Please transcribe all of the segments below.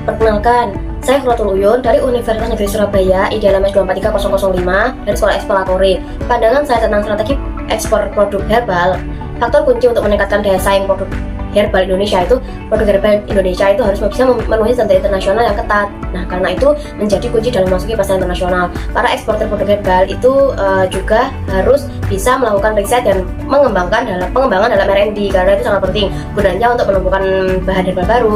Perkenalkan, saya Khuratul Uyun dari Universitas Negeri Surabaya, IDLMS 243005 dari Sekolah Ekspor. Pandangan saya tentang strategi ekspor produk herbal, faktor kunci untuk meningkatkan daya saing produk herbal Indonesia itu, produk herbal Indonesia itu harus bisa memenuhi standar internasional yang ketat. Nah, karena itu menjadi kunci dalam memasuki pasar internasional. Para eksportir produk herbal itu juga harus bisa melakukan riset dan pengembangan dalam R&D, karena itu sangat penting gunanya untuk menemukan bahan herbal baru,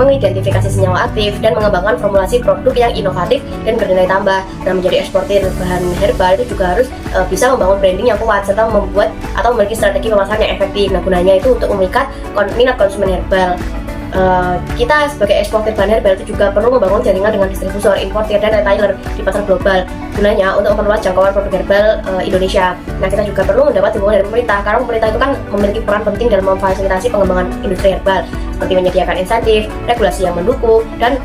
mengidentifikasi senyawa aktif, dan mengembangkan formulasi produk yang inovatif dan bernilai tambah. Nah, menjadi eksportir bahan herbal itu juga harus bisa membangun branding yang kuat serta membuat atau memiliki strategi pemasaran yang efektif. Nah, gunanya itu untuk memikat minat konsumen herbal. Kita sebagai eksportir bahan herbal itu juga perlu membangun jaringan dengan distributor, importir, dan retailer di pasar global. Gunanya untuk memperluas jangkauan produk herbal Indonesia. Nah, kita juga perlu mendapat dukungan dari pemerintah, karena pemerintah itu kan memiliki peran penting dalam memfasilitasi pengembangan industri herbal, seperti menyediakan insentif, regulasi yang mendukung, dan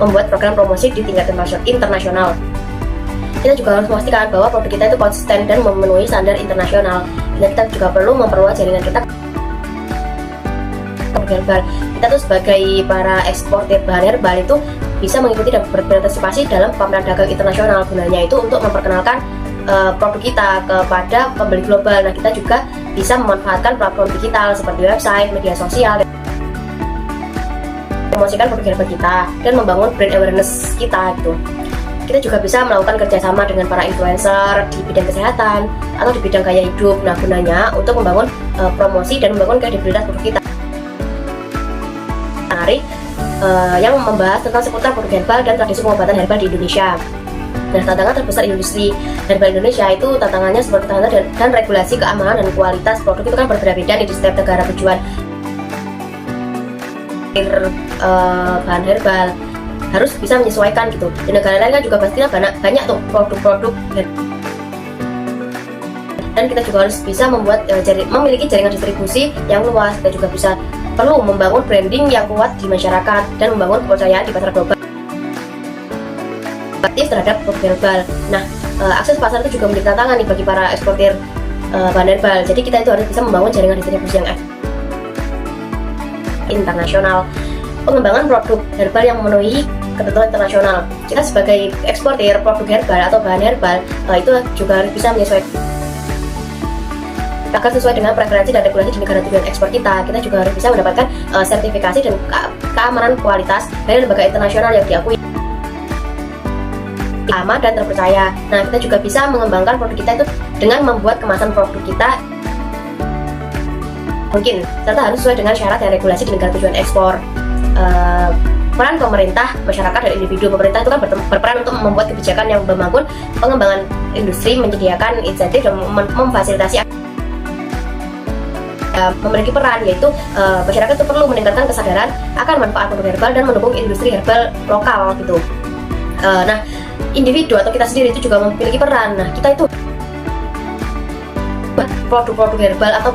membuat program promosi di tingkat internasional. Kita juga harus memastikan bahwa produk kita itu konsisten dan memenuhi standar internasional. Dan kita juga perlu memperluas jaringan kita herbal. Kita tuh sebagai para eksportir bahan herbal itu bisa mengikuti dan berpartisipasi dalam pameran dagang internasional. Gunanya itu untuk memperkenalkan produk kita kepada pembeli global. Nah, kita juga bisa memanfaatkan platform digital seperti website, media sosial, dan promosikan produk herbal kita dan membangun brand awareness kita gitu. Kita juga bisa melakukan kerjasama dengan para influencer di bidang kesehatan atau di bidang gaya hidup. Nah, gunanya untuk membangun promosi dan membangun kredibilitas produk kita. Yang membahas tentang seputar produk herbal dan tradisi pengobatan herbal di Indonesia. Nah, tantangan terbesar industri herbal Indonesia itu tantangannya seperti standar dan regulasi keamanan dan kualitas produk itu kan berbeda-beda di setiap negara tujuan. Bahan herbal harus bisa menyesuaikan gitu. Di negara lain kan juga pastinya banyak tuh produk-produk dan kita juga harus bisa memiliki jaringan distribusi yang luas. Kita juga perlu membangun branding yang kuat di masyarakat dan membangun kepercayaan di pasar global aktif terhadap produk herbal. Nah, akses pasar itu juga menjadi tantangan nih bagi para eksportir bahan herbal. Jadi kita itu harus bisa membangun jaringan distribusi yang internasional. Pengembangan produk herbal yang memenuhi ketentuan internasional. Kita sebagai eksportir produk herbal atau bahan herbal itu juga harus bisa menyesuaikan agar sesuai dengan preferensi dan regulasi di negara tujuan ekspor kita. Kita juga harus bisa mendapatkan sertifikasi dan keamanan kualitas dari lembaga internasional yang diakui aman dan terpercaya. Nah, kita juga bisa mengembangkan produk kita itu dengan membuat kemasan produk kita mungkin serta harus sesuai dengan syarat dan regulasi di negara tujuan ekspor. Peran pemerintah, masyarakat, dan individu. Pemerintah itu kan berperan untuk membuat kebijakan yang membangun pengembangan industri, menyediakan insentif dan memfasilitasi memiliki peran, yaitu masyarakat itu perlu meningkatkan kesadaran akan manfaat produk herbal dan mendukung industri herbal lokal gitu. Nah, individu atau kita sendiri itu juga memiliki peran. Nah, kita itu produk-produk herbal atau